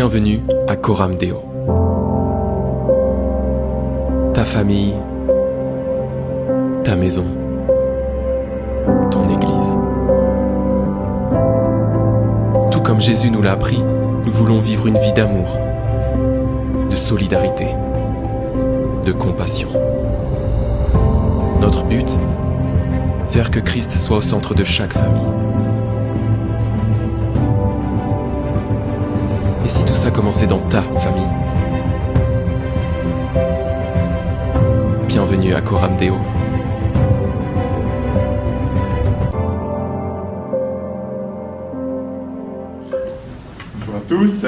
Bienvenue à Coram Deo. Ta famille, ta maison, ton église. Tout comme Jésus nous l'a appris, nous voulons vivre une vie d'amour, de solidarité, de compassion. Notre but, faire que Christ soit au centre de chaque famille. Et si tout ça commençait dans ta famille? Bienvenue à Coram Deo. Bonjour à tous.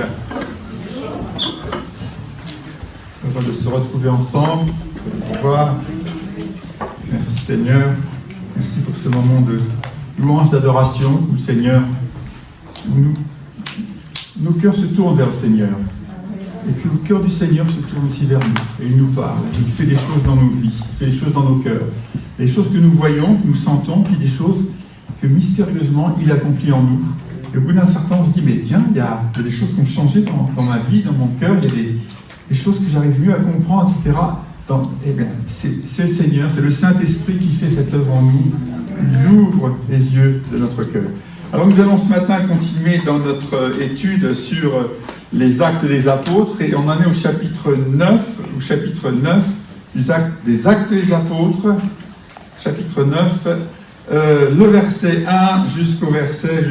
Heureux de se retrouver ensemble, de vous voir. Merci Seigneur. Merci pour ce moment de louange, d'adoration où le Seigneur, nos cœurs se tournent vers le Seigneur. Et puis le cœur du Seigneur se tourne aussi vers nous. Et il nous parle. Il fait des choses dans nos vies. Il fait des choses dans nos cœurs. Des choses que nous voyons, que nous sentons, puis des choses que mystérieusement il accomplit en nous. Et au bout d'un certain temps, on se dit, mais tiens, il y a des choses qui ont changé dans ma vie, dans mon cœur. Il y a des choses que j'arrive mieux à comprendre, etc. Eh bien, c'est le Seigneur, c'est le Saint-Esprit qui fait cette œuvre en nous. Il ouvre les yeux de notre cœur. Alors nous allons ce matin continuer dans notre étude sur les actes des apôtres et on en est au chapitre 9 des actes des apôtres, chapitre 9, le verset 1 jusqu'au verset,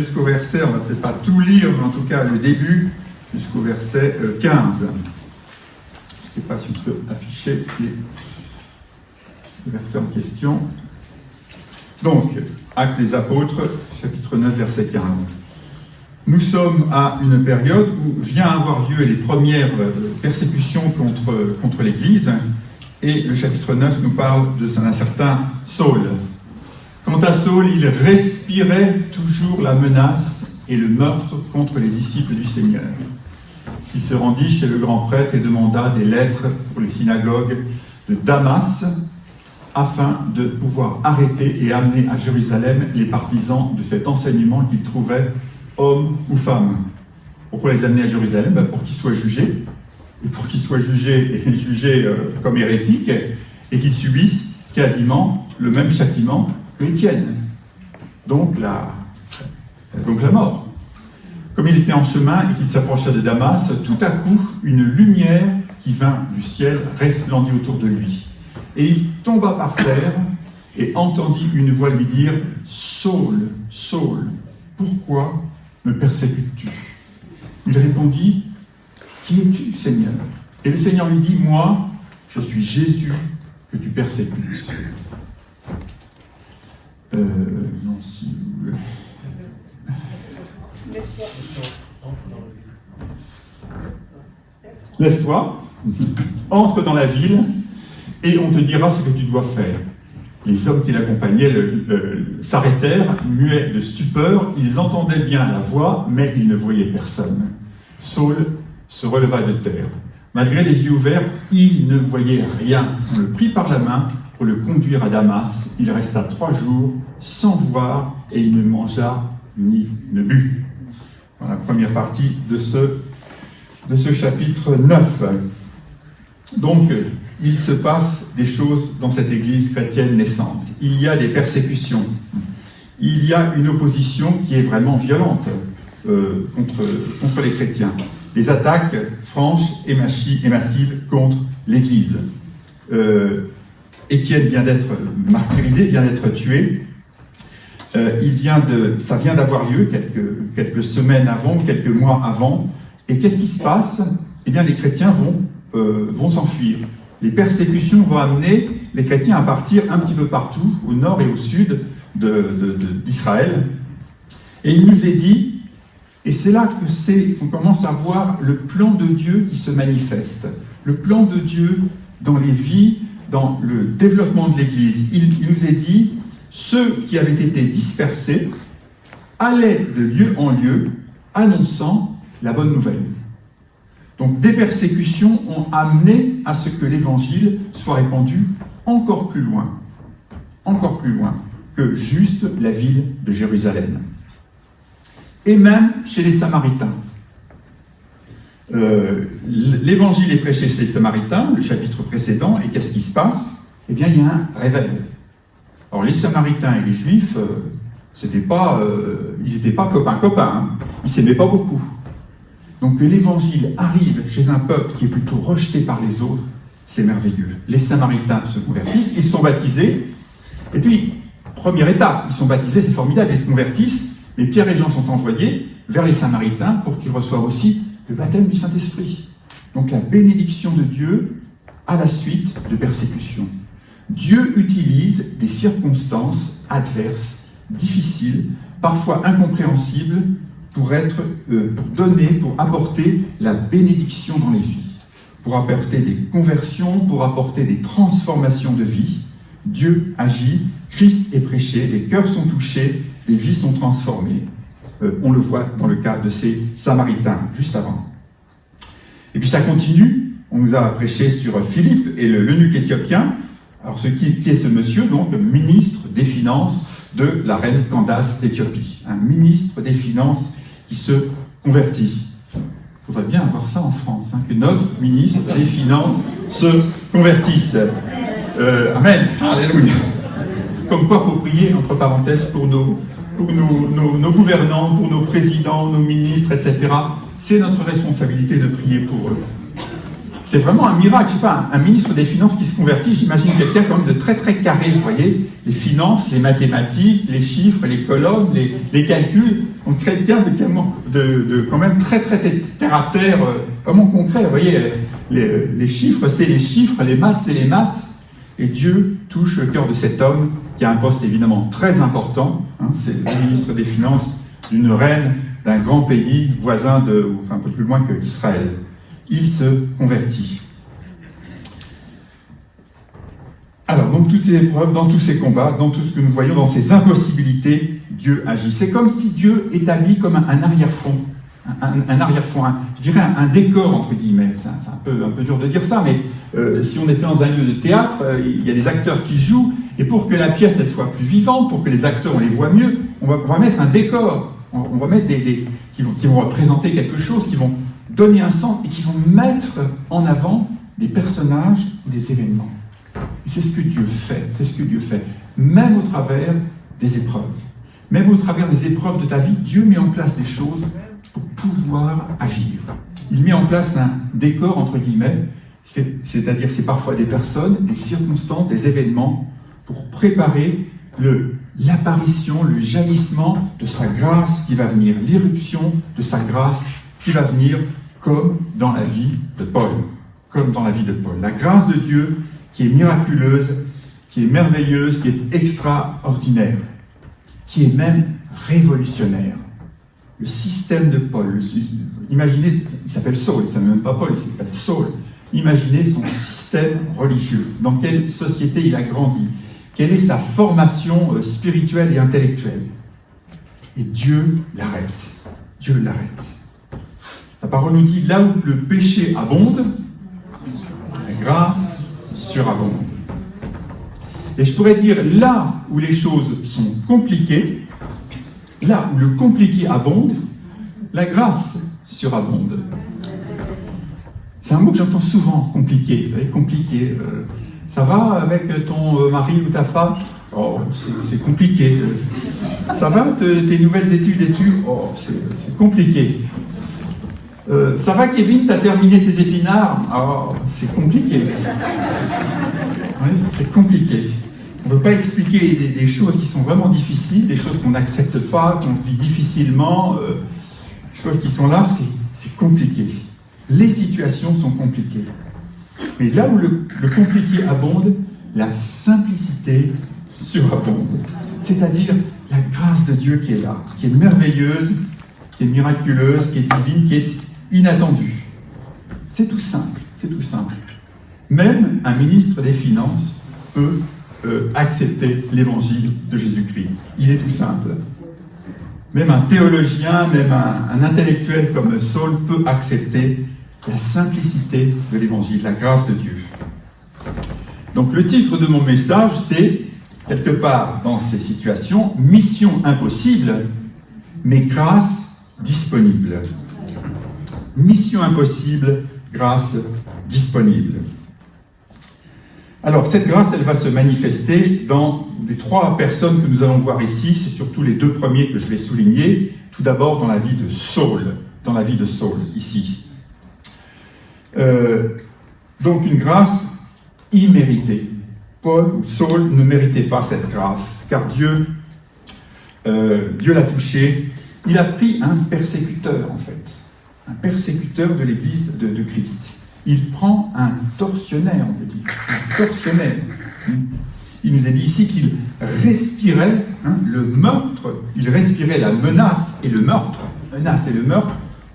on ne va peut-être pas tout lire, mais en tout cas le début, jusqu'au verset 15. Je ne sais pas si on peut afficher les versets en question. Donc, Actes des apôtres, chapitre 9, verset 15. Nous sommes à une période où vient avoir lieu les premières persécutions contre l'Église, et le chapitre 9 nous parle d'un certain Saul. Quant à Saul, il respirait toujours la menace et le meurtre contre les disciples du Seigneur. Il se rendit chez le grand prêtre et demanda des lettres pour les synagogues de Damas, afin de pouvoir arrêter et amener à Jérusalem les partisans de cet enseignement qu'ils trouvaient, hommes ou femmes. Pourquoi les amener à Jérusalem? Pour qu'ils soient jugés, et pour qu'ils soient jugés comme hérétiques, et qu'ils subissent quasiment le même châtiment que Étienne. Donc la mort. Comme il était en chemin et qu'il s'approcha de Damas, tout à coup, une lumière qui vint du ciel resplendit autour de lui. Et il tomba par terre et entendit une voix lui dire « Saul, Saul, pourquoi me persécutes-tu » Il répondit « Qui es-tu, Seigneur ?» Et le Seigneur lui dit « Moi, je suis Jésus que tu persécutes. » Non, si vous voulez. Lève-toi, entre dans la ville, et on te dira ce que tu dois faire. Les hommes qui l'accompagnaient s'arrêtèrent, muets de stupeur. Ils entendaient bien la voix, mais ils ne voyaient personne. Saul se releva de terre. Malgré les yeux ouverts, il ne voyait rien. On le prit par la main pour le conduire à Damas. Il resta 3 jours sans voir et il ne mangea ni ne but. Dans la première partie de ce chapitre 9. Donc, il se passe des choses dans cette église chrétienne naissante. Il y a des persécutions. Il y a une opposition qui est vraiment violente contre les chrétiens. Des attaques franches et massives contre l'église. Étienne vient d'être martyrisé, vient d'être tué. Ça vient d'avoir lieu quelques semaines avant, quelques mois avant. Et qu'est-ce qui se passe? Eh bien, les chrétiens vont s'enfuir. Les persécutions vont amener les chrétiens à partir un petit peu partout, au nord et au sud d'Israël. Et il nous est dit, et c'est là qu'on commence à voir le plan de Dieu qui se manifeste. Le plan de Dieu dans les vies, dans le développement de l'Église. Il nous est dit, ceux qui avaient été dispersés allaient de lieu en lieu, annonçant la bonne nouvelle. Donc des persécutions ont amené à ce que l'évangile soit répandu encore plus loin que juste la ville de Jérusalem. Et même chez les Samaritains. l'évangile est prêché chez les Samaritains, le chapitre précédent, et qu'est-ce qui se passe? Eh bien, il y a un réveil. Alors, les Samaritains et les Juifs, ils n'étaient pas copains-copains, hein. Ils ne s'aimaient pas beaucoup. Donc, que l'évangile arrive chez un peuple qui est plutôt rejeté par les autres, c'est merveilleux. Les Samaritains se convertissent, ils sont baptisés, et puis, première étape, ils sont baptisés, c'est formidable, ils se convertissent, mais Pierre et Jean sont envoyés vers les Samaritains pour qu'ils reçoivent aussi le baptême du Saint-Esprit. Donc la bénédiction de Dieu à la suite de persécutions. Dieu utilise des circonstances adverses, difficiles, parfois incompréhensibles, pour apporter la bénédiction dans les vies, pour apporter des conversions, pour apporter des transformations de vie. Dieu agit, Christ est prêché, les cœurs sont touchés, les vies sont transformées. On le voit dans le cas de ces Samaritains, juste avant. Et puis ça continue, on nous a prêché sur Philippe et l'eunuque éthiopien. Alors qui est ce monsieur, donc ministre des Finances de la reine Candace d'Éthiopie. Un ministre des Finances qui se convertit. Il faudrait bien avoir ça en France, hein, que notre ministre des Finances se convertisse. Amen, alléluia. Comme quoi il faut prier, entre parenthèses, pour nos gouvernants, pour nos présidents, nos ministres, etc. C'est notre responsabilité de prier pour eux. C'est vraiment un miracle, je ne sais pas, un ministre des Finances qui se convertit, j'imagine quelqu'un quand même de très très carré, vous voyez, les finances, les mathématiques, les chiffres, les colonnes, les calculs, on crée quelqu'un de quand même très très terre à terre, vraiment concret, vous voyez, les chiffres c'est les chiffres, les maths c'est les maths, et Dieu touche le cœur de cet homme qui a un poste évidemment très important, hein, c'est le ministre des Finances d'une reine d'un grand pays voisin un peu plus loin qu'Israël. Il se convertit. Alors, dans toutes ces épreuves, dans tous ces combats, dans tout ce que nous voyons, dans ces impossibilités, Dieu agit. C'est comme si Dieu établit comme un arrière-fond, je dirais un décor, entre guillemets. C'est un peu dur de dire ça, mais si on était dans un lieu de théâtre, il y a des acteurs qui jouent, et pour que la pièce elle soit plus vivante, pour que les acteurs on les voit mieux, on va mettre un décor, on va mettre qui vont représenter quelque chose, qui vont donner un sens et qui vont mettre en avant des personnages ou des événements. Et c'est ce que Dieu fait, même au travers des épreuves. Même au travers des épreuves de ta vie, Dieu met en place des choses pour pouvoir agir. Il met en place un décor, entre guillemets, c'est-à-dire c'est parfois des personnes, des circonstances, des événements, pour préparer l'apparition, le jaillissement de sa grâce qui va venir, l'irruption de sa grâce qui va venir, comme dans la vie de Paul. La grâce de Dieu qui est miraculeuse, qui est merveilleuse, qui est extraordinaire, qui est même révolutionnaire. Le système de Paul, imaginez, il s'appelle Saul, il ne s'appelle même pas Paul, il s'appelle Saul. Imaginez son système religieux, dans quelle société il a grandi, quelle est sa formation spirituelle et intellectuelle. Et Dieu l'arrête. La parole nous dit, là où le péché abonde, la grâce surabonde. Et je pourrais dire, là où les choses sont compliquées, là où le compliqué abonde, la grâce surabonde. C'est un mot que j'entends souvent, compliqué. Vous savez, compliqué. Ça va avec ton mari ou ta femme? Oh, c'est compliqué. Ça va tes nouvelles études? Oh, c'est compliqué. Ça va Kevin, t'as terminé tes épinards? Oh, c'est compliqué. Oui, c'est compliqué. On ne peut pas expliquer des choses qui sont vraiment difficiles, des choses qu'on n'accepte pas, qu'on vit difficilement. Les choses qui sont là, c'est compliqué. Les situations sont compliquées. Mais là où le compliqué abonde, la simplicité surabonde. C'est-à-dire la grâce de Dieu qui est là, qui est merveilleuse, qui est miraculeuse, qui est divine, qui est inattendue. C'est tout simple, Même un ministre des Finances peut accepter l'évangile de Jésus-Christ. Il est tout simple. Même un théologien, même un intellectuel comme Saul peut accepter la simplicité de l'évangile, la grâce de Dieu. Donc le titre de mon message, c'est, quelque part dans ces situations, mission impossible, mais grâce disponible. mission impossible, grâce disponible. Alors, cette grâce, elle va se manifester dans les 3 personnes que nous allons voir ici. C'est surtout les 2 premiers que je vais souligner. Tout d'abord, dans la vie de Saul, ici. Donc, une grâce imméritée. Paul ou Saul ne méritait pas cette grâce, car Dieu l'a touché. Il a pris un persécuteur, en fait. Un persécuteur de l'Église de Christ. Il prend un tortionnaire, on peut dire. Un tortionnaire. Il nous est dit ici qu'il respirait le meurtre, il respirait la menace et le meurtre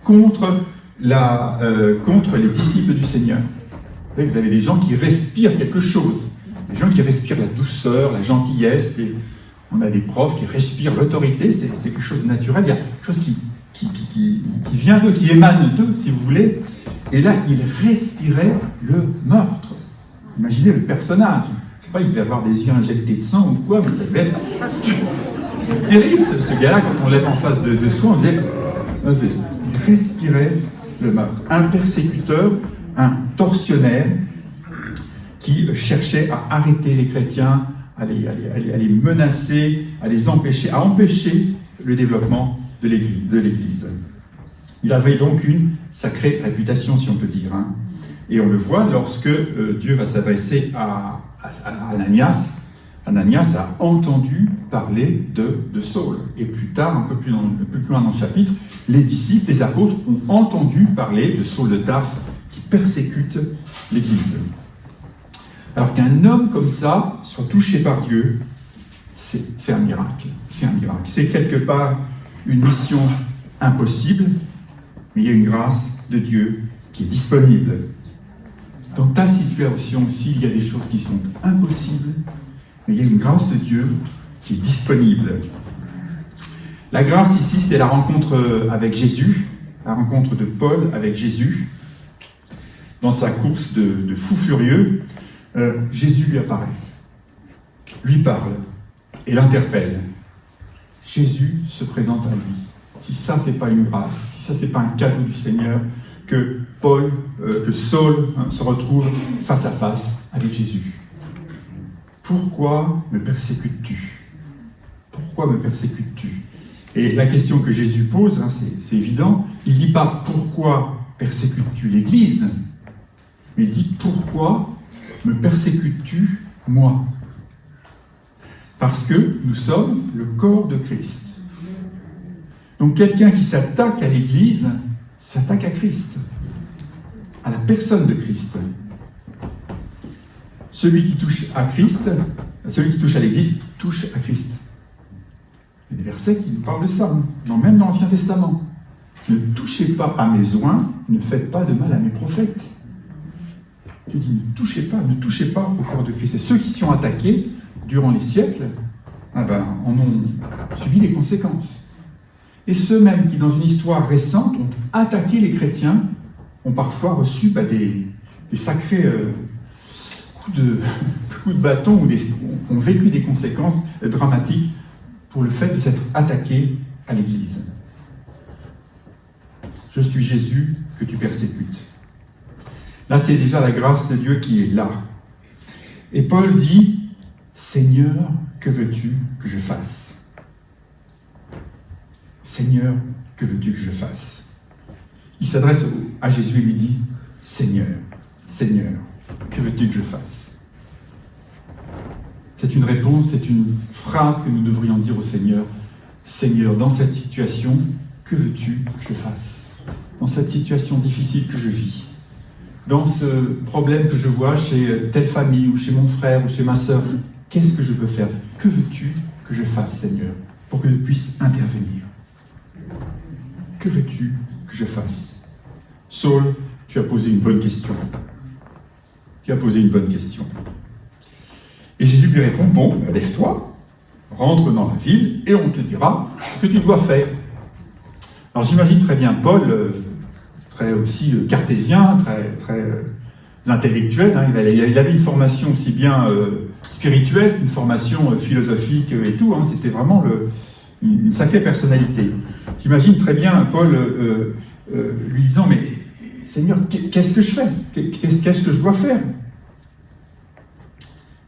contre les disciples du Seigneur. Vous avez des gens qui respirent quelque chose, des gens qui respirent la douceur, la gentillesse. On a des profs qui respirent l'autorité, c'est quelque chose de naturel. Il y a quelque chose qui vient d'eux, qui émane d'eux, si vous voulez. Et là, il respirait le meurtre. Imaginez le personnage. Je ne sais pas, il devait avoir des yeux injectés de sang ou quoi, mais ça devait être terrible, ce gars-là, quand on lève en face de soi, on disait, il respirait le meurtre. Un persécuteur, un tortionnaire qui cherchait à arrêter les chrétiens, à les menacer, à empêcher le développement de l'Église. Il avait donc une sacrée réputation, si on peut dire. Et on le voit lorsque Dieu va s'adresser à Ananias. Ananias a entendu parler de Saul. Et plus tard, un peu plus loin dans le chapitre, les disciples, les apôtres ont entendu parler de Saul de Tarse qui persécute l'Église. Alors qu'un homme comme ça soit touché par Dieu, c'est un miracle. C'est un miracle. C'est quelque part une mission impossible, mais il y a une grâce de Dieu qui est disponible. Dans ta situation aussi, il y a des choses qui sont impossibles, mais il y a une grâce de Dieu qui est disponible. La grâce ici, c'est la rencontre avec Jésus, la rencontre de Paul avec Jésus. Dans sa course de fou furieux, Jésus lui apparaît, lui parle et l'interpelle. Jésus se présente à lui. Si ça, c'est pas une grâce, si ça, c'est pas un cadeau du Seigneur, que Saul se retrouve face à face avec Jésus. Pourquoi me persécutes-tu? Pourquoi me persécutes-tu? Et la question que Jésus pose, c'est évident, il ne dit pas « Pourquoi persécutes-tu l'Église ?» mais il dit « Pourquoi me persécutes-tu moi ?» Parce que nous sommes le corps de Christ. Donc quelqu'un qui s'attaque à l'Église s'attaque à Christ, à la personne de Christ. Celui qui touche à Christ, celui qui touche à l'Église, touche à Christ. Il y a des versets qui nous parlent de ça, même dans l'Ancien Testament. Ne touchez pas à mes oints, ne faites pas de mal à mes prophètes. Dieu dit, ne touchez pas au corps de Christ. Et ceux qui s'y ont attaqués durant les siècles, en ont subi les conséquences. Et ceux même qui, dans une histoire récente, ont attaqué les chrétiens, ont parfois reçu des sacrés coups de bâton, ou ont vécu des conséquences dramatiques pour le fait de s'être attaqués à l'Église. Je suis Jésus que tu persécutes. Là, c'est déjà la grâce de Dieu qui est là. Et Paul dit, Seigneur, que veux-tu que je fasse? Seigneur, que veux-tu que je fasse? Il s'adresse à Jésus et lui dit, Seigneur, Seigneur, que veux-tu que je fasse? C'est une réponse, c'est une phrase que nous devrions dire au Seigneur. Seigneur, dans cette situation, que veux-tu que je fasse? Dans cette situation difficile que je vis, dans ce problème que je vois chez telle famille, ou chez mon frère, ou chez ma sœur, qu'est-ce que je peux faire? Que veux-tu que je fasse, Seigneur, pour que je puisse intervenir? Que veux-tu que je fasse? Saul, tu as posé une bonne question. Tu as posé une bonne question. Et Jésus lui répond, bon, lève-toi, rentre dans la ville, et on te dira ce que tu dois faire. Alors j'imagine très bien Paul, très aussi cartésien, très intellectuel, il avait une formation aussi bien spirituelle qu'une formation philosophique et tout, c'était vraiment une sacrée personnalité. J'imagine très bien Paul lui disant « Mais Seigneur, qu'est-ce que je fais? Qu'est-ce que je dois faire ?»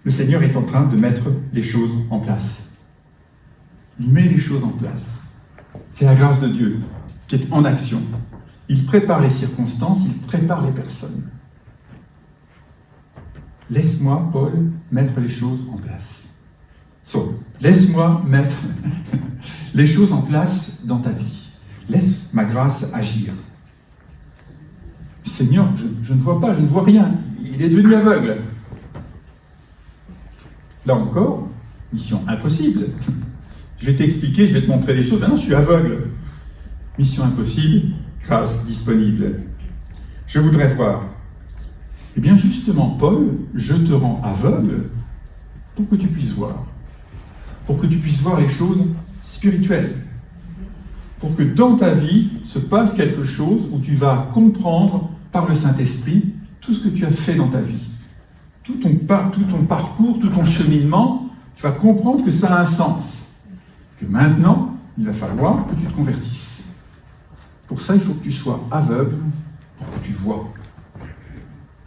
Le Seigneur est en train de mettre les choses en place. Il met les choses en place. C'est la grâce de Dieu qui est en action. Il prépare les circonstances, il prépare les personnes. Laisse-moi, Paul, mettre les choses en place. Laisse-moi mettre les choses en place dans ta vie. Laisse ma grâce agir. Seigneur, je ne vois pas, je ne vois rien. Il est devenu aveugle. Là encore, mission impossible. Je vais t'expliquer, je vais te montrer des choses. Maintenant, je suis aveugle. Mission impossible, grâce disponible. Je voudrais voir. Eh bien, justement, Paul, je te rends aveugle pour que tu puisses voir. Pour que tu puisses voir les choses spirituelles. Pour que dans ta vie se passe quelque chose où tu vas comprendre par le Saint-Esprit tout ce que tu as fait dans ta vie. Tout ton parcours, tout ton cheminement, tu vas comprendre que ça a un sens. Que maintenant, il va falloir que tu te convertisses. Pour ça, il faut que tu sois aveugle pour que tu vois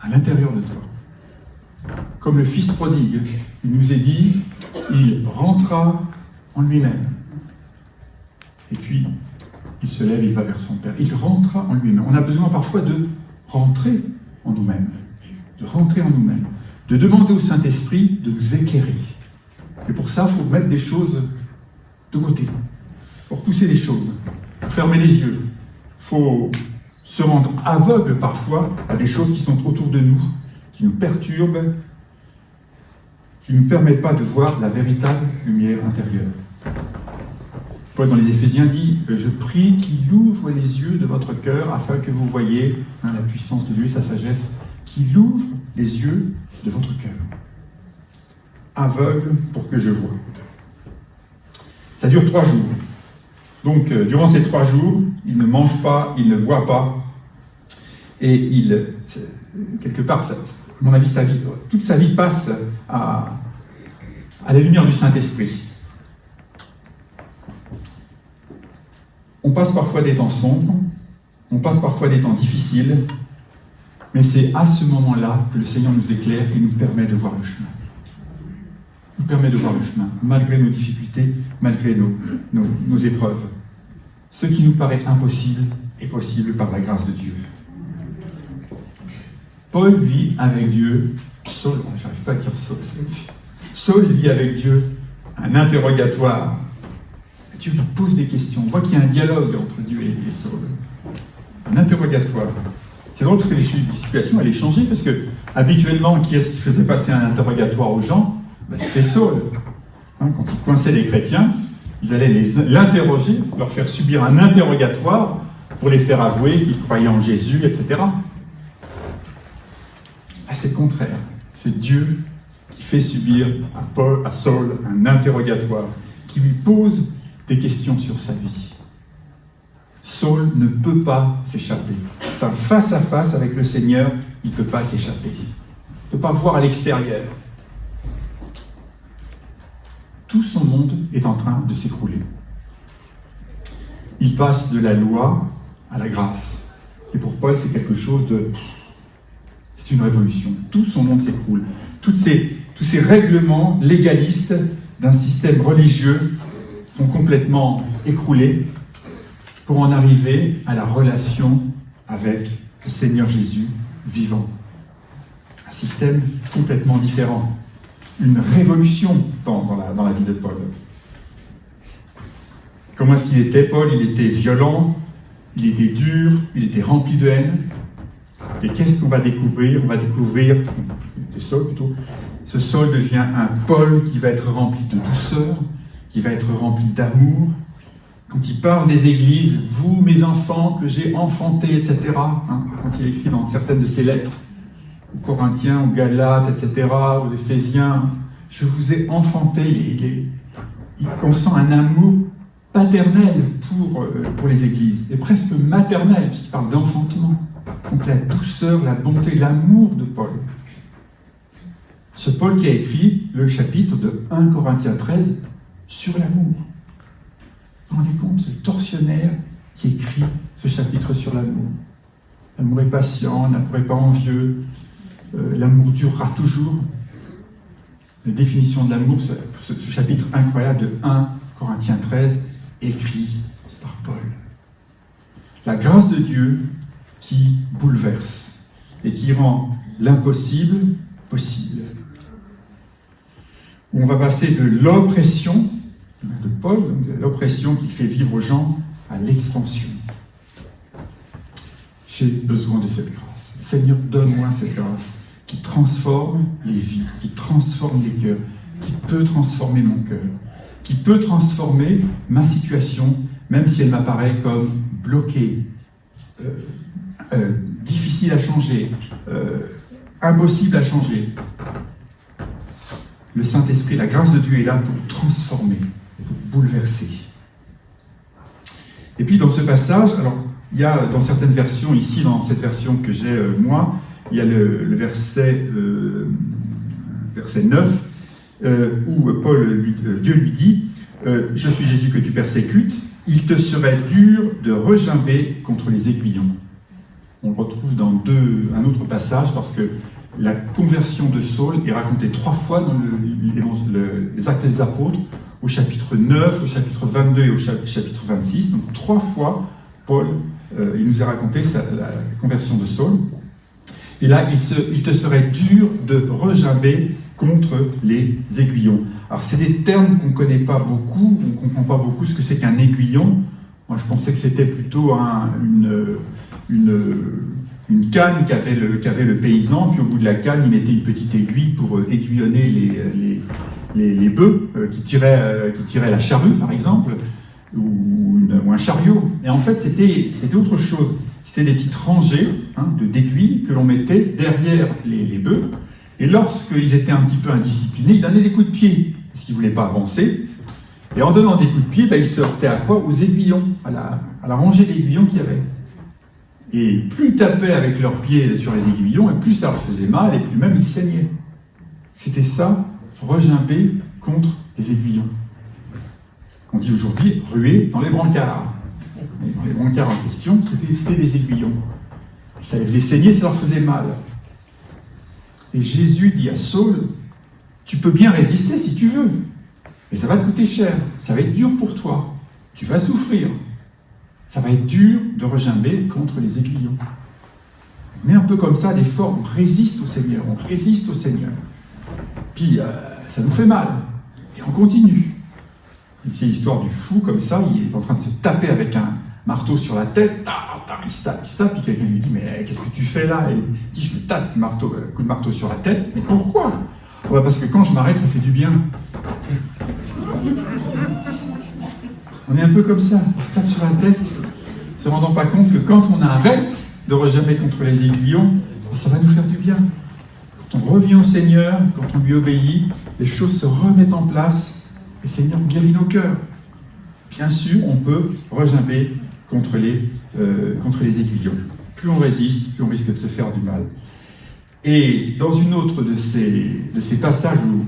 à l'intérieur de toi. Comme le fils prodigue, il nous est dit, il rentra en lui-même. Et puis, il se lève, il va vers son Père. Il rentra en lui-même. On a besoin parfois de rentrer en nous-mêmes. De rentrer en nous-mêmes. De demander au Saint-Esprit de nous éclairer. Et pour ça, il faut mettre des choses de côté. Pour pousser les choses. Pour fermer les yeux. Il faut se rendre aveugle parfois à des choses qui sont autour de nous, qui nous perturbent, qui ne nous permettent pas de voir la véritable lumière intérieure. Paul dans les Éphésiens dit « Je prie qu'il ouvre les yeux de votre cœur afin que vous voyez la puissance de Dieu et sa sagesse, qu'il ouvre les yeux de votre cœur. Aveugle pour que je voie. » Ça dure 3 jours. Donc, durant ces 3 jours, il ne mange pas, il ne boit pas, et quelque part, à mon avis, toute sa vie passe à la lumière du Saint-Esprit. On passe parfois des temps sombres, on passe parfois des temps difficiles, mais c'est à ce moment-là que le Seigneur nous éclaire et nous permet de voir le chemin. Nous permet de voir le chemin, malgré nos difficultés, malgré nos épreuves. Ce qui nous paraît impossible est possible par la grâce de Dieu. Paul vit avec Dieu, Saul, j'arrive pas à dire Saul, Saul vit avec Dieu un interrogatoire. Dieu lui pose des questions. On voit qu'il y a un dialogue entre Dieu et Saul. Un interrogatoire. C'est drôle parce que les situations allaient changer, parce que habituellement, qui est-ce qui faisait passer un interrogatoire aux gens? C'était Saul. Quand il coinçait les chrétiens, ils allaient l'interroger, leur faire subir un interrogatoire pour les faire avouer qu'ils croyaient en Jésus, etc. Là, c'est le contraire. C'est Dieu qui fait subir à Saul un interrogatoire, qui lui pose des questions sur sa vie. Saul ne peut pas s'échapper. C'est un face-à-face avec le Seigneur, il ne peut pas s'échapper. Il ne peut pas voir à l'extérieur. Tout son monde est en train de s'écrouler. Il passe de la loi à la grâce. Et pour Paul, c'est quelque chose de... C'est une révolution. Tout son monde s'écroule. Tous ces règlements légalistes d'un système religieux sont complètement écroulés pour en arriver à la relation avec le Seigneur Jésus vivant. Un système complètement différent. Une révolution dans la vie de Paul. Comment est-ce qu'il était, Paul? Il était violent, il était dur, il était rempli de haine. Et qu'est-ce qu'on va découvrir? On va découvrir, Saul plutôt, ce Saul devient un Paul qui va être rempli de douceur, qui va être rempli d'amour. Quand il parle des églises, vous, mes enfants, que j'ai enfantés, etc., quand il écrit dans certaines de ses lettres, aux Corinthiens, aux Galates, etc., aux Éphésiens, je vous ai enfantés. On sent un amour paternel pour les églises, et presque maternel, puisqu'il parle d'enfantement. Donc la douceur, la bonté, l'amour de Paul. Ce Paul qui a écrit le chapitre de 1 Corinthiens 13 sur l'amour. Vous vous rendez compte, ce tortionnaire qui écrit ce chapitre sur l'amour. L'amour est patient, l'amour n'est pas envieux, l'amour durera toujours. La définition de l'amour, ce chapitre incroyable de 1 Corinthiens 13, écrit par Paul. La grâce de Dieu qui bouleverse et qui rend l'impossible possible. Où on va passer de l'oppression de Paul, de l'oppression qui fait vivre aux gens, à l'expansion. J'ai besoin de cette grâce. Seigneur, donne-moi cette grâce qui transforme les vies, qui transforme les cœurs, qui peut transformer mon cœur, qui peut transformer ma situation, même si elle m'apparaît comme bloquée, difficile à changer, impossible à changer. Le Saint-Esprit, la grâce de Dieu est là pour transformer, pour bouleverser. Et puis dans ce passage, alors il y a dans certaines versions, ici dans cette version que j'ai moi, il y a le verset 9, où Dieu lui dit « Je suis Jésus que tu persécutes, il te serait dur de regimber contre les aiguillons. » On le retrouve dans un autre passage, parce que la conversion de Saul est racontée 3 fois dans les Actes des Apôtres, au chapitre 9, au chapitre 22 et au chapitre 26. Donc 3 fois, Paul, il nous a raconté la conversion de Saul. Et là, il te serait dur de regimber contre les aiguillons. Alors, c'est des termes qu'on ne connaît pas beaucoup, on ne comprend pas beaucoup ce que c'est qu'un aiguillon. Moi, je pensais que c'était plutôt une canne qu'avait le paysan, puis au bout de la canne, il mettait une petite aiguille pour aiguillonner les bœufs qui tiraient la charrue, par exemple, ou un chariot. Et en fait, c'était autre chose. C'était des petites rangées d'aiguilles que l'on mettait derrière les bœufs. Et lorsqu'ils étaient un petit peu indisciplinés, ils donnaient des coups de pied, parce qu'ils ne voulaient pas avancer. Et en donnant des coups de pied, ils se heurtaient à quoi? Aux aiguillons, à la rangée d'aiguillons qu'il y avait. Et plus ils tapaient avec leurs pieds sur les aiguillons, et plus ça leur faisait mal, et plus même ils saignaient. C'était ça, regimber contre les aiguillons. On dit aujourd'hui ruer dans les brancards. Et dans les brancards en question, c'était des aiguillons. Ça les faisait saigner, ça leur faisait mal. Et Jésus dit à Saul, tu peux bien résister si tu veux, mais ça va te coûter cher, ça va être dur pour toi, tu vas souffrir. Ça va être dur de regimber contre les aiguillons. On est un peu comme ça, des fois, on résiste au Seigneur, Puis, ça nous fait mal, et on continue. C'est l'histoire du fou, comme ça, il est en train de se taper avec un marteau sur la tête, il se tape, puis quelqu'un lui dit, mais qu'est-ce que tu fais là? Et il dit, je me tape un coup de marteau sur la tête, mais pourquoi? Parce que quand je m'arrête, ça fait du bien. On est un peu comme ça, on se tape sur la tête, se rendant pas compte que quand on arrête de regimber contre les aiguillons, ça va nous faire du bien. Quand on revient au Seigneur, quand on lui obéit, les choses se remettent en place, et le Seigneur guérit nos cœurs. Bien sûr, on peut regimber contre les aiguillons. Plus on résiste, plus on risque de se faire du mal. Et dans une autre de ces passages où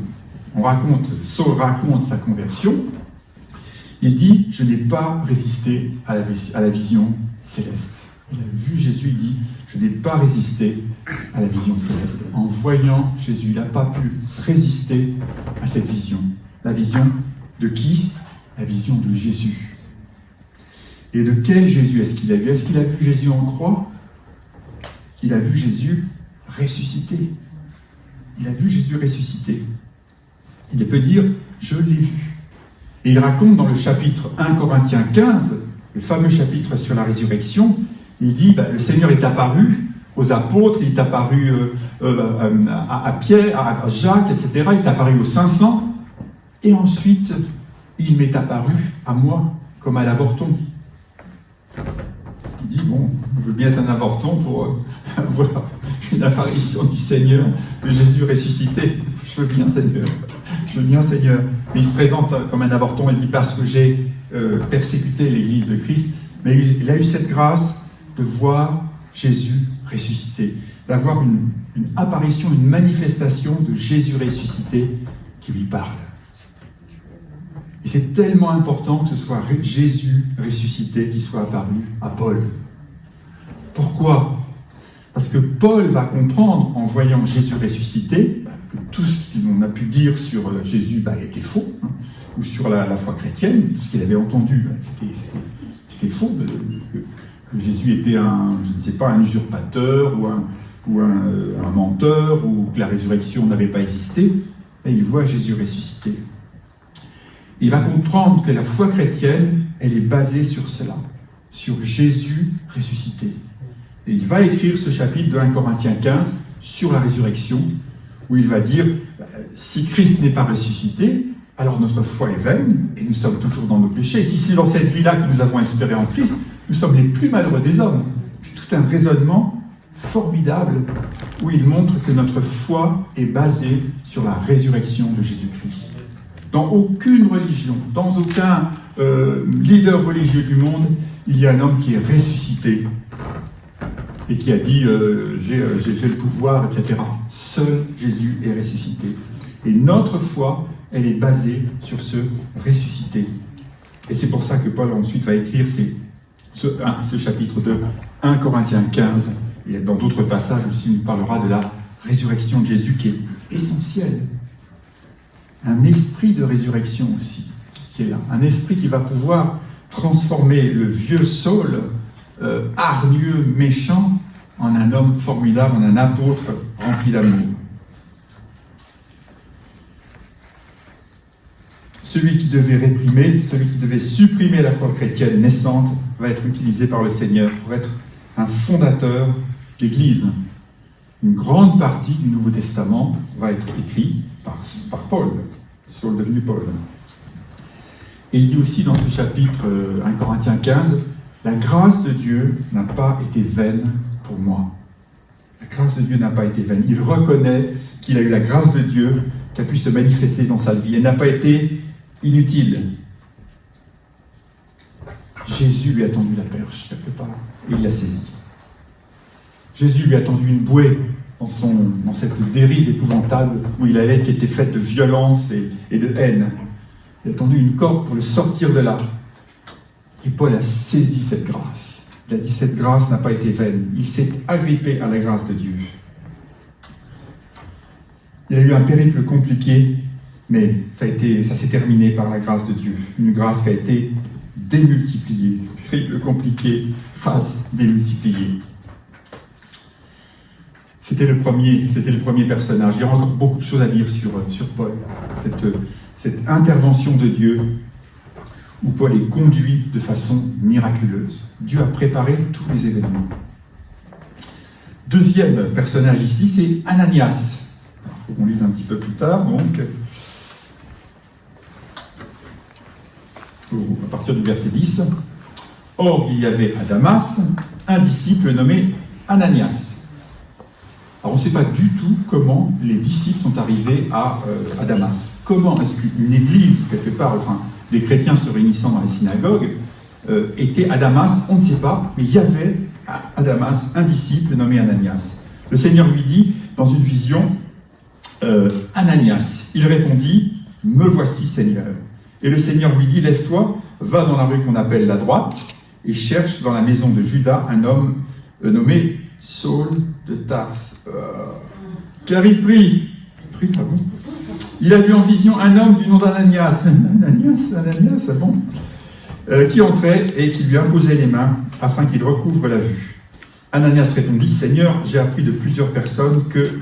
Saul raconte sa conversion, il dit « Je n'ai pas résisté à la vision céleste ». Il a vu Jésus, il dit « Je n'ai pas résisté à la vision céleste ». En voyant Jésus, il n'a pas pu résister à cette vision. La vision de qui? La vision de Jésus. Et de quel Jésus est-ce qu'il a vu? Est-ce qu'il a vu Jésus en croix? Il a vu Jésus ressuscité. Il a vu Jésus ressuscité. Il peut dire « Je l'ai vu ». Et il raconte dans le chapitre 1 Corinthiens 15, le fameux chapitre sur la résurrection, il dit le Seigneur est apparu aux apôtres, il est apparu à Pierre, à Jacques, etc. Il est apparu aux 500, et ensuite il m'est apparu à moi comme à l'avorton. Il dit je veux bien être un avorton pour voir une apparition du Seigneur, de Jésus ressuscité. Je veux bien, Seigneur. Mais il se présente comme un avorton, il dit parce que j'ai persécuté l'Église de Christ, mais il a eu cette grâce de voir Jésus ressuscité, d'avoir une apparition, une manifestation de Jésus ressuscité qui lui parle. Et Et c'est tellement important que ce soit Jésus ressuscité qui soit apparu à Paul. Pourquoi ? Parce que Paul va comprendre, en voyant Jésus ressuscité, que tout ce qu'on a pu dire sur Jésus était faux, hein, ou sur la foi chrétienne, tout ce qu'il avait entendu, c'était faux, que Jésus était un usurpateur, ou un menteur, ou que la résurrection n'avait pas existé. Et il voit Jésus ressuscité. Il va comprendre que la foi chrétienne, elle est basée sur cela, sur Jésus ressuscité. Et il va écrire ce chapitre de 1 Corinthiens 15 sur la résurrection, où il va dire, si Christ n'est pas ressuscité, alors notre foi est vaine, et nous sommes toujours dans nos péchés. Et si c'est dans cette vie-là que nous avons espéré en Christ, nous sommes les plus malheureux des hommes. C'est tout un raisonnement formidable, où il montre que notre foi est basée sur la résurrection de Jésus-Christ. Dans aucune religion, dans aucun leader religieux du monde, il y a un homme qui est ressuscité et qui a dit j'ai le pouvoir, etc. Seul Jésus est ressuscité. Et notre foi, elle est basée sur ce ressuscité. Et c'est pour ça que Paul ensuite va écrire ce chapitre de 1 Corinthiens 15. Et dans d'autres passages aussi, il parlera de la résurrection de Jésus qui est essentielle. Un esprit de résurrection aussi, qui est là. Un esprit qui va pouvoir transformer le vieux Saul, hargneux, méchant, en un homme formidable, en un apôtre rempli d'amour. Celui qui devait réprimer, celui qui devait supprimer la foi chrétienne naissante, va être utilisé par le Seigneur pour être un fondateur d'Église. Une grande partie du Nouveau Testament va être écrite par Paul, Saul devenu Paul. Et il dit aussi dans ce chapitre 1 Corinthiens 15, la grâce de Dieu n'a pas été vaine pour moi. La grâce de Dieu n'a pas été vaine. Il reconnaît qu'il a eu la grâce de Dieu qui a pu se manifester dans sa vie. Elle n'a pas été inutile. Jésus lui a tendu la perche quelque part et il l'a saisie. Jésus lui a tendu une bouée dans cette dérive épouvantable où il allait, qui était faite de violence et de haine. Il a tendu une corde pour le sortir de là. Et Paul a saisi cette grâce. Il a dit, cette grâce n'a pas été vaine. Il s'est agrippé à la grâce de Dieu. Il a eu un périple compliqué, mais ça s'est terminé par la grâce de Dieu. Une grâce qui a été démultipliée. Périple compliqué, grâce démultipliée. C'était le premier personnage. Il y a encore beaucoup de choses à dire sur Paul. Cette intervention de Dieu où Paul est conduit de façon miraculeuse. Dieu a préparé tous les événements. Deuxième personnage ici, c'est Ananias. Il faut qu'on lise un petit peu plus tard, donc. À partir du verset 10. Or, il y avait à Damas un disciple nommé Ananias. Alors, on ne sait pas du tout comment les disciples sont arrivés à Damas. Comment est-ce qu'une église, quelque part, enfin, des chrétiens se réunissant dans les synagogues, était à Damas? On ne sait pas, mais il y avait à Damas un disciple nommé Ananias. Le Seigneur lui dit, dans une vision, Ananias. Il répondit, me voici, Seigneur. Et le Seigneur lui dit, lève-toi, va dans la rue qu'on appelle la droite, et cherche dans la maison de Judas un homme nommé Saul de Tarse. Car il prie, pardon. Il a vu en vision un homme du nom d'Ananias. Ananias, bon. Qui entrait et qui lui imposait les mains afin qu'il recouvre la vue. Ananias répondit, Seigneur, j'ai appris de plusieurs personnes que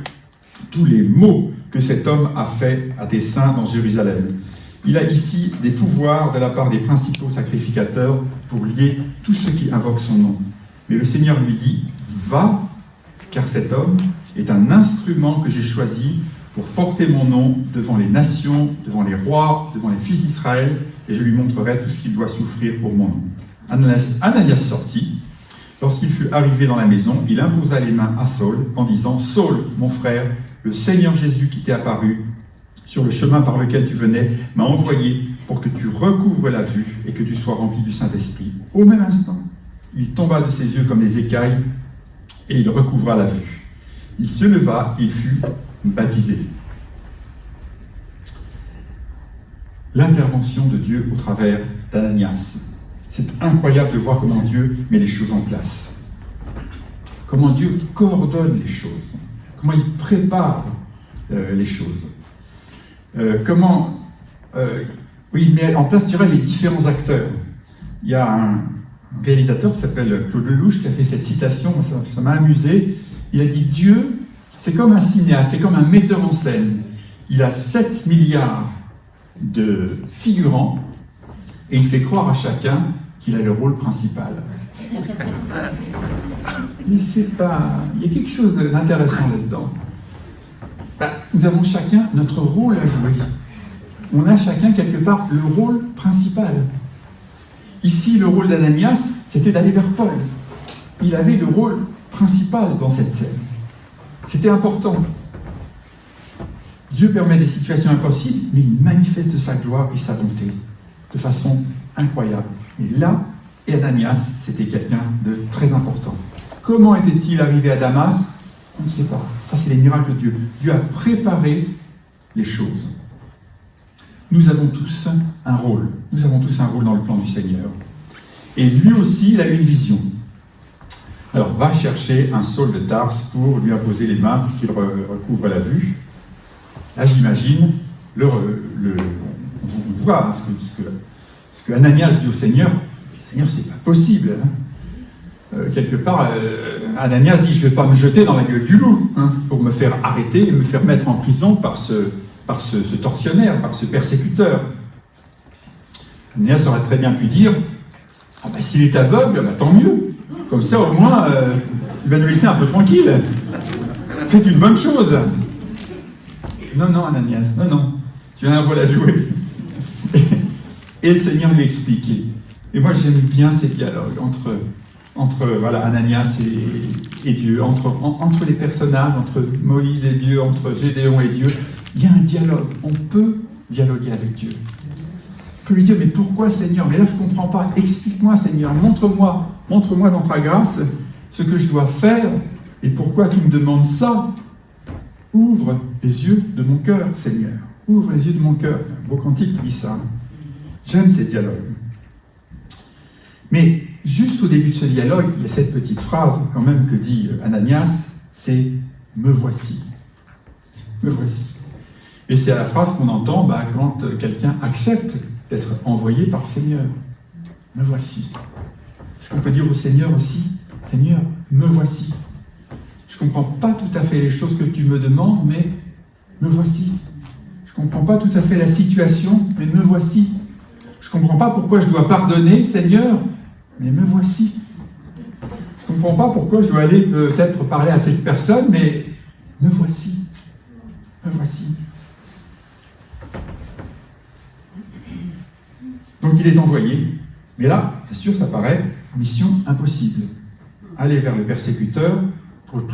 tous les maux que cet homme a fait à tes saints dans Jérusalem. Il a ici des pouvoirs de la part des principaux sacrificateurs pour lier tous ceux qui invoquent son nom. Mais le Seigneur lui dit, va, car cet homme est un instrument que j'ai choisi pour porter mon nom devant les nations, devant les rois, devant les fils d'Israël, et je lui montrerai tout ce qu'il doit souffrir pour mon nom. Ananias sortit. Lorsqu'il fut arrivé dans la maison, il imposa les mains à Saul en disant, Saul, mon frère, le Seigneur Jésus qui t'est apparu sur le chemin par lequel tu venais m'a envoyé pour que tu recouvres la vue et que tu sois rempli du Saint-Esprit. Au même instant, il tomba de ses yeux comme des écailles et il recouvra la vue. Il se leva et il fut baptisé. l'intervention de Dieu au travers d'Ananias. C'est incroyable de voir comment Dieu met les choses en place. Comment Dieu coordonne les choses. Comment il prépare les choses. Il met en place, je dirais, les différents acteurs. Il y a un réalisateur qui s'appelle Claude Lelouch qui a fait cette citation, ça m'a amusé. Il a dit « Dieu, c'est comme un cinéaste, c'est comme un metteur en scène. Il a 7 milliards de figurants et il fait croire à chacun qu'il a le rôle principal. » Mais c'est pas... Il y a quelque chose d'intéressant là-dedans. Nous avons chacun notre rôle à jouer. On a chacun quelque part le rôle principal. Ici, le rôle d'Ananias, c'était d'aller vers Paul. Il avait le rôle principal dans cette scène. C'était important. Dieu permet des situations impossibles, mais il manifeste sa gloire et sa bonté de façon incroyable. Et là, Ananias, c'était quelqu'un de très important. Comment était-il arrivé à Damas? On ne sait pas. Ça, c'est les miracles de Dieu. Dieu a préparé les choses. Nous avons tous un rôle. Nous avons tous un rôle dans le plan du Seigneur. Et lui aussi, il a une vision. Alors, va chercher un Saul de Tarse pour lui imposer les mains pour qu'il recouvre la vue. Là, j'imagine, on voit ce que Ananias dit au Seigneur. Seigneur, c'est pas possible. Quelque part, Ananias dit, je ne vais pas me jeter dans la gueule du loup pour me faire arrêter et me faire mettre en prison par ce tortionnaire, par ce persécuteur. Ananias aurait très bien pu dire, s'il est aveugle, tant mieux. Comme ça, au moins, il va nous laisser un peu tranquille. C'est une bonne chose. Non, Ananias, non. Tu as un rôle à jouer. Et le Seigneur lui a expliqué. Et moi, j'aime bien ces dialogues entre Ananias et Dieu, entre les personnages, entre Moïse et Dieu, entre Gédéon et Dieu. Il y a un dialogue. On peut dialoguer avec Dieu. On peut lui dire, mais pourquoi, Seigneur? Mais là, je ne comprends pas. Explique-moi, Seigneur. Montre-moi dans ta grâce ce que je dois faire et pourquoi tu me demandes ça. Ouvre les yeux de mon cœur, Seigneur. Ouvre les yeux de mon cœur. Un beau cantique qui dit ça. J'aime ces dialogues. Mais juste au début de ce dialogue, il y a cette petite phrase quand même que dit Ananias, c'est « me voici ». Me voici. Et c'est la phrase qu'on entend quand quelqu'un accepte d'être envoyé par le Seigneur. Me voici. Est-ce qu'on peut dire au Seigneur aussi, Seigneur, me voici. Je ne comprends pas tout à fait les choses que tu me demandes, mais me voici. Je ne comprends pas tout à fait la situation, mais me voici. Je ne comprends pas pourquoi je dois pardonner, Seigneur, mais me voici. Je ne comprends pas pourquoi je dois aller peut-être parler à cette personne, mais me voici. Me voici. Donc il est envoyé. Mais là, bien sûr, ça paraît mission impossible. Aller vers le persécuteur pour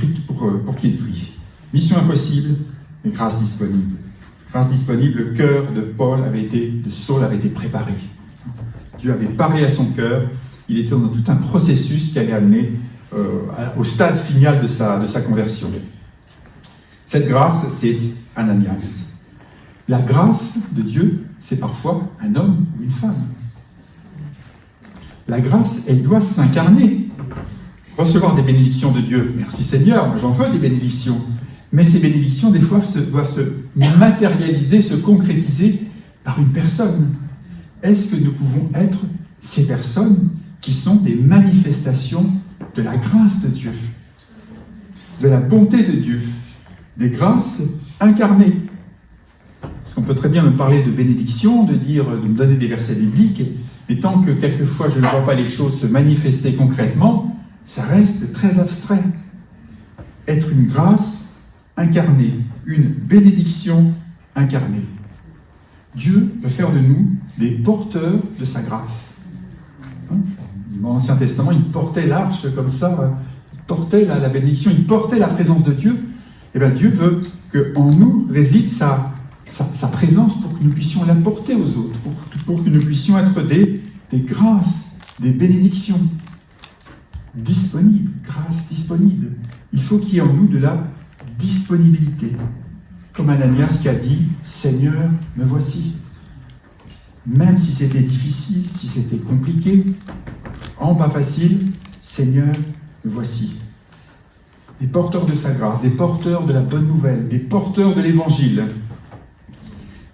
qu'il prie. Mission impossible, mais grâce disponible. Grâce disponible, le cœur de Saul avait été préparé. Dieu avait parlé à son cœur. Il était dans tout un processus qui allait amener au stade final de sa conversion. Cette grâce, c'est Ananias. La grâce de Dieu, c'est parfois un homme ou une femme. La grâce, elle doit s'incarner. Recevoir des bénédictions de Dieu. Merci Seigneur, moi j'en veux des bénédictions. Mais ces bénédictions, des fois, doivent se matérialiser, se concrétiser par une personne. Est-ce que nous pouvons être ces personnes qui sont des manifestations de la grâce de Dieu, de la bonté de Dieu, des grâces incarnées? Parce qu'on peut très bien me parler de bénédiction, de me donner des versets bibliques, mais tant que quelquefois je ne vois pas les choses se manifester concrètement, ça reste très abstrait. Être une grâce incarnée, une bénédiction incarnée. Dieu veut faire de nous des porteurs de sa grâce. Dans l'Ancien Testament, il portait l'arche comme ça, il portait la bénédiction, il portait la présence de Dieu. Et bien Dieu veut qu'en nous réside sa présence pour que nous puissions la porter aux autres, pour que nous puissions être des grâces, des bénédictions disponibles, grâces disponibles. Il faut qu'il y ait en nous de la disponibilité. Comme Ananias qui a dit « Seigneur, me voici ». même si c'était difficile, si c'était compliqué, en pas facile, Seigneur, me voici. Des porteurs de sa grâce, des porteurs de la bonne nouvelle, des porteurs de l'évangile,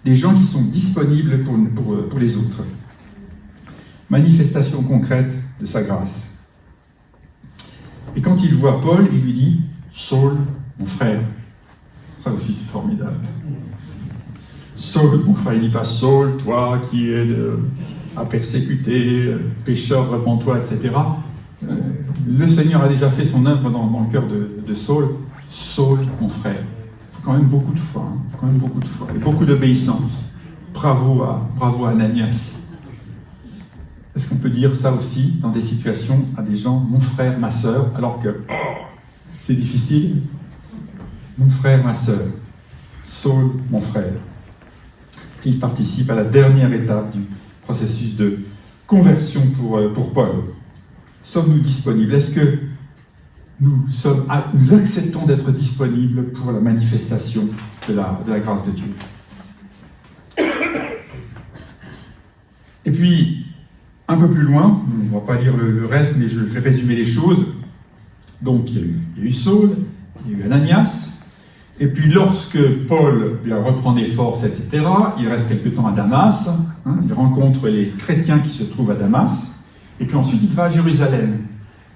des gens qui sont disponibles pour les autres. Manifestation concrète de sa grâce. Et quand il voit Paul, il lui dit « Saul, mon frère ». Ça aussi, c'est formidable. Saul, mon frère, il ne dit pas « Saul, toi qui es à persécuter, pécheur, repens-toi, etc. » Le Seigneur a déjà fait son œuvre dans le cœur de Saul. Saul, mon frère. Il faut quand même beaucoup de foi, et beaucoup d'obéissance. Bravo à Ananias. Est-ce qu'on peut dire ça aussi dans des situations à des gens, mon frère, ma sœur, alors que c'est difficile? Mon frère, ma sœur. Saul, mon frère. Il participe à la dernière étape du processus de conversion pour Paul. Sommes-nous disponibles? Est-ce que nous acceptons d'être disponibles pour la manifestation de la grâce de Dieu? Et puis, un peu plus loin, on ne va pas lire le reste, mais je vais résumer les choses. Donc, il y a eu Saul, il y a eu Ananias, et puis lorsque Paul reprend des forces, etc., il reste quelque temps à Damas, il rencontre les chrétiens qui se trouvent à Damas, et puis ensuite il va à Jérusalem.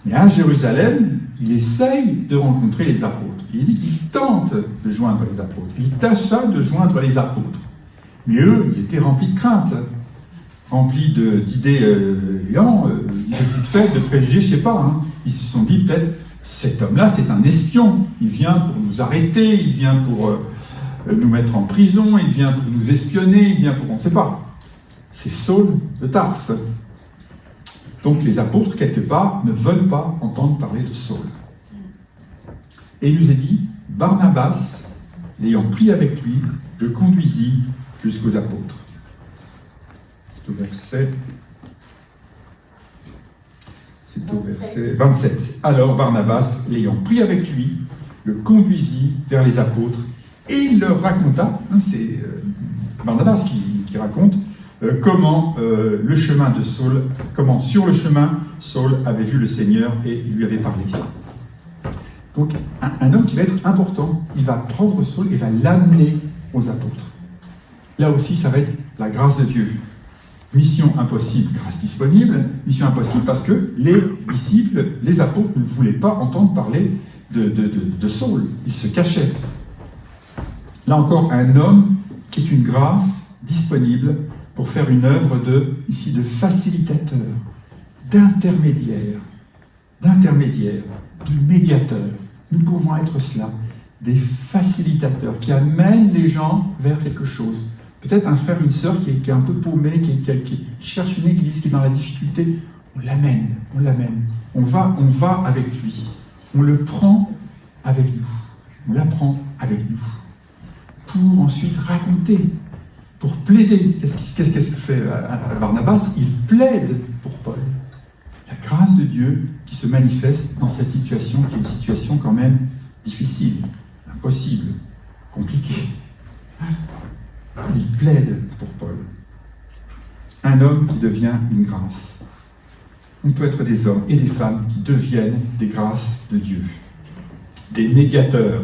Mais à Jérusalem, il essaye de rencontrer les apôtres. Il dit qu'il tente de joindre les apôtres. Il tâcha de joindre les apôtres. Mais eux, ils étaient remplis de crainte, remplis d'idées, évidemment, de faits, de préjugés, je ne sais pas. Ils se sont dit peut-être, cet homme-là, c'est un espion. Il vient pour nous arrêter, il vient pour nous mettre en prison, il vient pour nous espionner, il vient pour... on ne sait pas. C'est Saul de Tarse. Donc les apôtres, quelque part, ne veulent pas entendre parler de Saul. Et il nous est dit, Barnabas, l'ayant pris avec lui, le conduisit jusqu'aux apôtres. C'est au verset 27. Alors Barnabas, l'ayant pris avec lui, le conduisit vers les apôtres et il leur raconta, c'est Barnabas qui raconte, comment le chemin de Saul, comment sur le chemin, Saul avait vu le Seigneur et il lui avait parlé. Donc un homme qui va être important, il va prendre Saul et va l'amener aux apôtres. Là aussi, ça va être la grâce de Dieu. Mission impossible, grâce disponible. Mission impossible parce que les disciples, les apôtres ne voulaient pas entendre parler de Saul. Ils se cachaient. Là encore, un homme qui est une grâce disponible pour faire une œuvre de facilitateur, d'intermédiaire, de médiateur. Nous pouvons être cela, des facilitateurs qui amènent les gens vers quelque chose. Peut-être un frère, une sœur qui est un peu paumé, qui cherche une église, qui est dans la difficulté. On l'amène. On va avec lui. On le prend avec nous. On l'apprend avec nous. Pour ensuite raconter, pour plaider. Qu'est-ce que fait Barnabas? Il plaide pour Paul. La grâce de Dieu qui se manifeste dans cette situation, qui est une situation quand même difficile, impossible, compliquée. Il plaide pour Paul. Un homme qui devient une grâce. On peut être des hommes et des femmes qui deviennent des grâces de Dieu. Des médiateurs.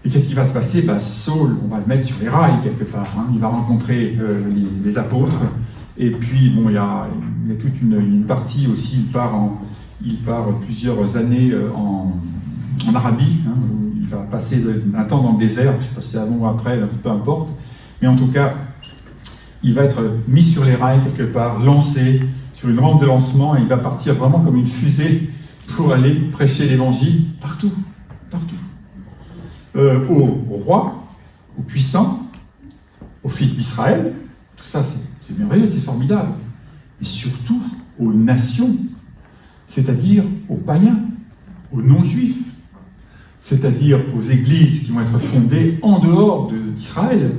Et qu'est-ce qui va se passer? Saul, on va le mettre sur les rails quelque part. Il va rencontrer les apôtres. Et puis, il y a toute une partie aussi, il part plusieurs années en Arabie, où il va passer un temps dans le désert, je ne sais pas si c'est avant ou après, peu importe, mais en tout cas, il va être mis sur les rails quelque part, lancé sur une rampe de lancement, et il va partir vraiment comme une fusée pour aller prêcher l'évangile partout. Au roi, aux puissants, aux fils d'Israël, tout ça c'est merveilleux, c'est formidable, et surtout aux nations, c'est-à-dire aux païens, aux non-juifs, c'est-à-dire aux églises qui vont être fondées en dehors d'Israël,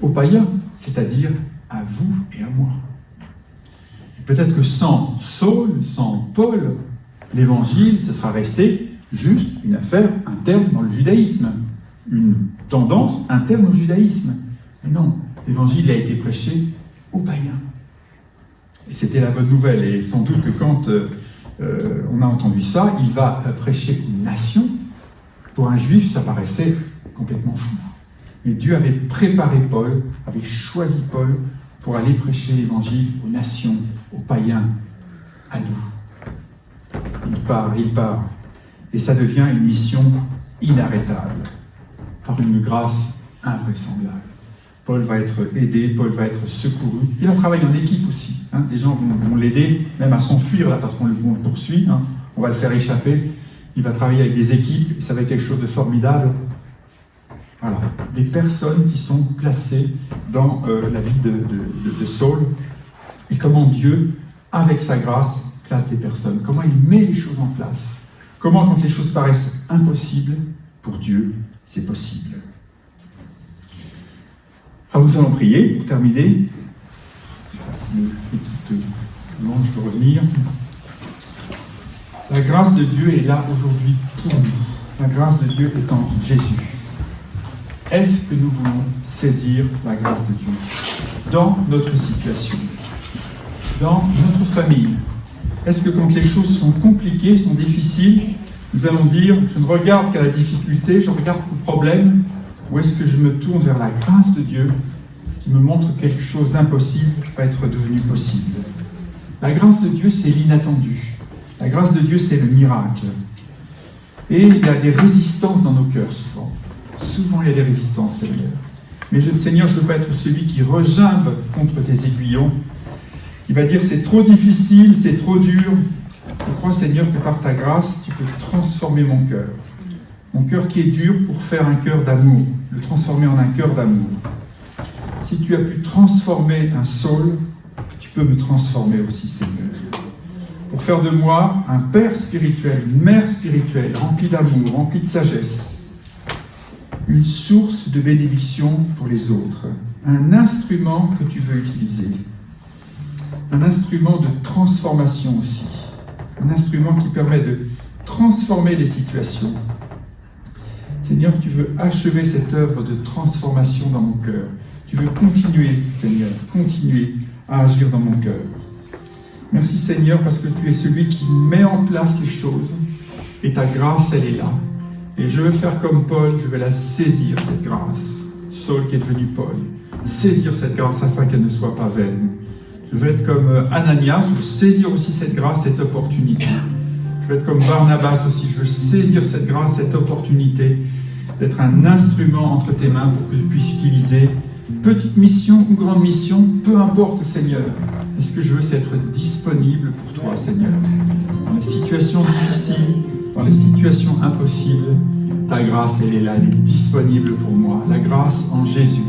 aux païens, c'est-à-dire à vous et à moi. Et peut-être que sans Saul, sans Paul, l'évangile, ce sera resté juste une affaire interne dans le judaïsme, une tendance interne au judaïsme. Mais non, l'évangile a été prêché aux païens. Et c'était la bonne nouvelle. Et sans doute que quand on a entendu ça, il va prêcher une nation. Pour un juif, ça paraissait complètement fou. Mais Dieu avait préparé Paul, avait choisi Paul pour aller prêcher l'évangile aux nations, aux païens, à nous. Il part. Et ça devient une mission inarrêtable, par une grâce invraisemblable. Paul va être aidé, Paul va être secouru. Il va travailler en équipe aussi. Des gens vont l'aider, même à s'enfuir là, parce qu'on le poursuit. On va le faire échapper. Il va travailler avec des équipes, et ça va être quelque chose de formidable. Voilà, des personnes qui sont placées dans la vie de Saul, et comment Dieu, avec sa grâce, place des personnes. Comment il met les choses en place. Comment, quand les choses paraissent impossibles, pour Dieu, c'est possible. Alors nous allons prier pour terminer. Je ne sais pas si l'équipe de l'ange peut revenir. La grâce de Dieu est là aujourd'hui pour nous. La grâce de Dieu est en Jésus. Est-ce que nous voulons saisir la grâce de Dieu dans notre situation, dans notre famille? Est-ce que quand les choses sont compliquées, sont difficiles, nous allons dire, je ne regarde qu'à la difficulté, je regarde qu'au problème, ou est-ce que je me tourne vers la grâce de Dieu qui me montre que quelque chose d'impossible va être devenu possible? La grâce de Dieu, c'est l'inattendu. La grâce de Dieu, c'est le miracle. Et il y a des résistances dans nos cœurs, souvent. Souvent, il y a des résistances, Seigneur. Mais Seigneur, je ne veux pas être celui qui regimbe contre tes aiguillons, qui va dire c'est trop difficile, c'est trop dur. Je crois, Seigneur, que par ta grâce, tu peux transformer mon cœur. Mon cœur qui est dur pour faire un cœur d'amour, le transformer en un cœur d'amour. Si tu as pu transformer un Saul, tu peux me transformer aussi, Seigneur. Pour faire de moi un père spirituel, une mère spirituelle, remplie d'amour, remplie de sagesse. Une source de bénédiction pour les autres. Un instrument que tu veux utiliser. Un instrument de transformation aussi. Un instrument qui permet de transformer les situations. Seigneur, tu veux achever cette œuvre de transformation dans mon cœur. Tu veux continuer, Seigneur, continuer à agir dans mon cœur. Merci, Seigneur, parce que tu es celui qui met en place les choses. Et ta grâce, elle est là. Et je veux faire comme Paul, je vais la saisir, cette grâce. Saul qui est devenu Paul. Saisir cette grâce afin qu'elle ne soit pas vaine. Je veux être comme Ananias, je veux saisir aussi cette grâce, cette opportunité. Je veux être comme Barnabas aussi, je veux saisir cette grâce, cette opportunité d'être un instrument entre tes mains pour que tu puisses utiliser petite mission ou grande mission, peu importe, Seigneur. Et ce que je veux, c'est être disponible pour toi, Seigneur. Dans les situations difficiles, dans les situations impossibles, ta grâce, elle est là, elle est disponible pour moi. La grâce en Jésus.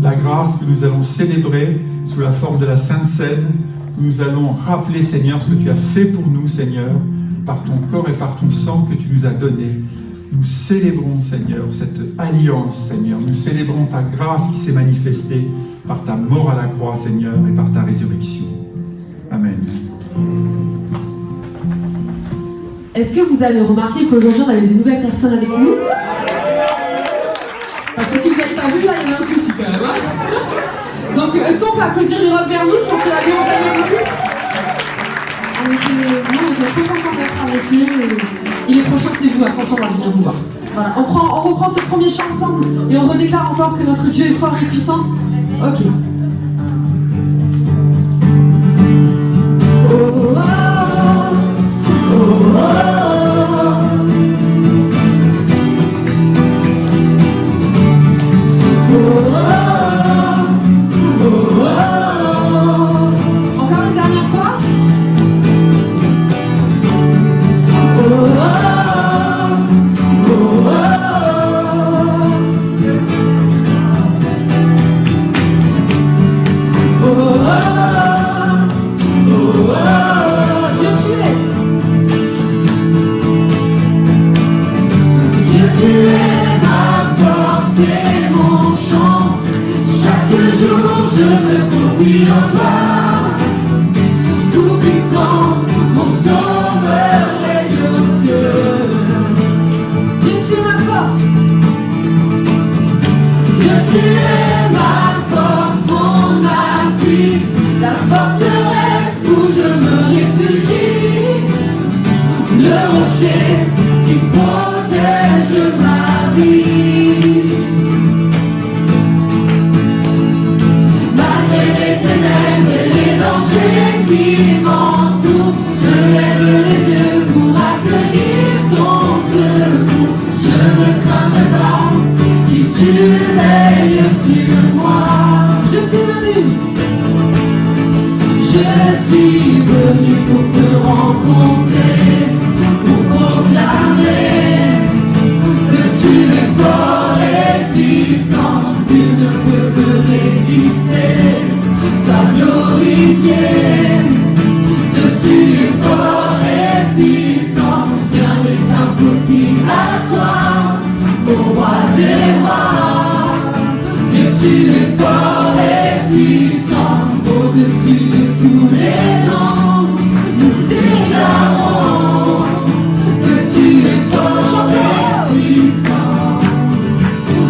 La grâce que nous allons célébrer sous la forme de la Sainte Seine. Nous allons rappeler, Seigneur, ce que tu as fait pour nous, Seigneur, par ton corps et par ton sang que tu nous as donné. Nous célébrons, Seigneur, cette alliance, Seigneur. Nous célébrons ta grâce qui s'est manifestée par ta mort à la croix, Seigneur, et par ta résurrection. Amen. Est-ce que vous avez remarqué qu'aujourd'hui, on avait des nouvelles personnes avec nous? Parce que si vous n'avez pas vu, là, il y a un souci quand même. Hein. Donc, est-ce qu'on peut applaudir les rocs vers nous qui ont fait la louange avec nous? On était trop contents d'être avec nous. Et les prochains, c'est vous. Attention, on va venir vous voir. Voilà. On reprend ce premier chant ensemble et on redéclare encore que notre Dieu est fort et puissant. Ok. Oh, oh, oh, oh, oh. Tu es ma force. qui m'entourent. Je lève les yeux pour accueillir ton secours. Je ne craindrai pas si tu veilles sur moi. Je suis venu pour te rencontrer, pour proclamer que tu es fort et puissant, nul ne peut se résister. Sois glorifié, Dieu, tu es fort et puissant, rien n'est impossible à toi, ô roi des rois. Dieu, tu es fort et puissant, au-dessus de tous les noms, nous déclarons que tu es fort et puissant.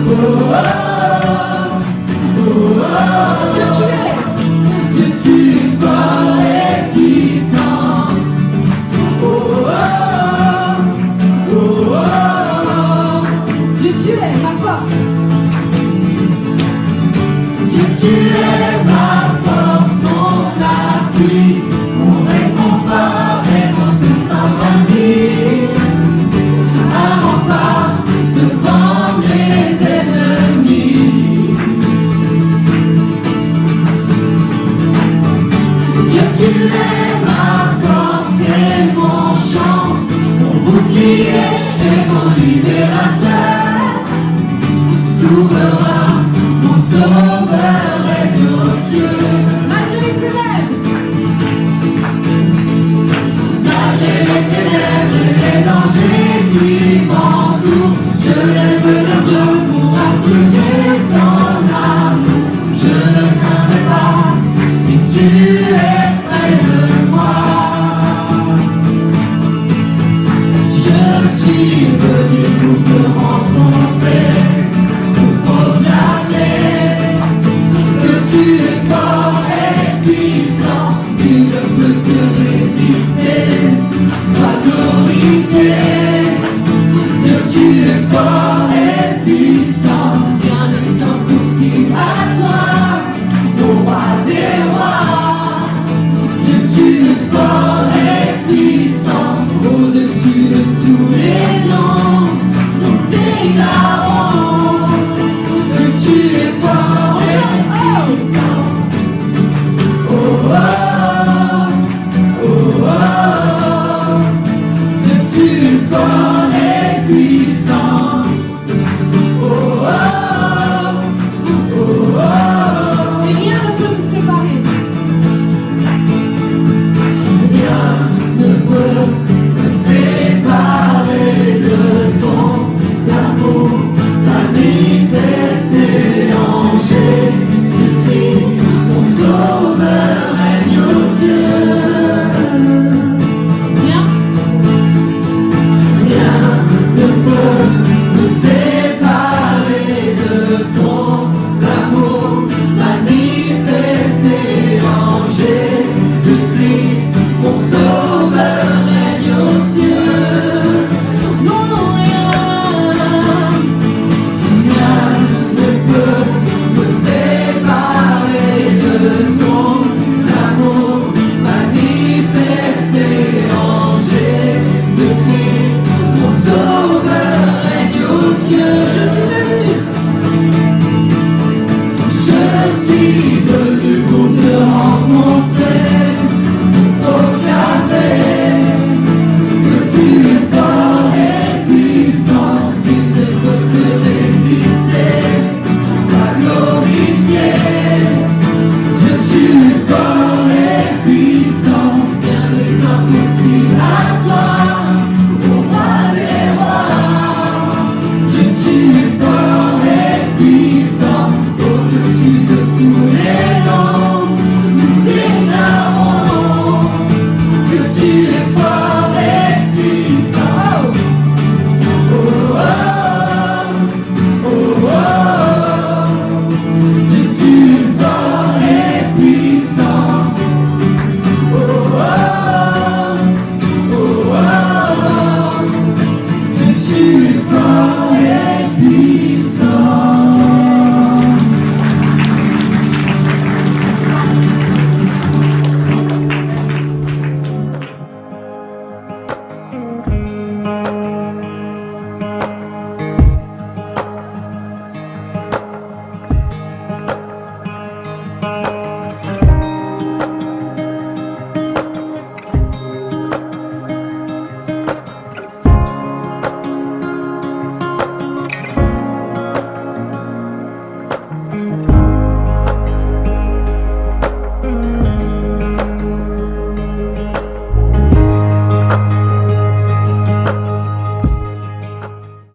Oh, oh, oh, oh, Dieu, tu es fort et puissant. Oh, oh, oh, oh, Dieu, tu es ma force. Dieu, tu es ma force, mon appui, mon réconfort et mon but en famille. Un rempart devant mes ennemis. Dieu, tu es ma force et mon chant, mon bouclier et mon libérateur. Souverain, mon sauveur est aux cieux. Malgré les ténèbres, et les dangers qui m'entourent, je lève les yeux pour affirmer ton amour. Je ne craindrai pas si tu es près de moi. Je suis venu pour te rencontrer, pour proclamer que tu es fort et puissant, nul ne peut te résister. Sois glorifié, Dieu, tu es fort et puissant, rien n'est impossible à toi, ô roi des rois. Dieu, tu es fort et puissant, au-dessus de tous les noms, nous déclarons que tu es fort et puissant. Oh, oh, oh, oh, Dieu, tu es fort et puissant. Oh, oh, oh, oh, et rien ne peut me séparer. Rien ne peut me séparer de ton amour manifesté en Jésus-Christ, mon sauveur.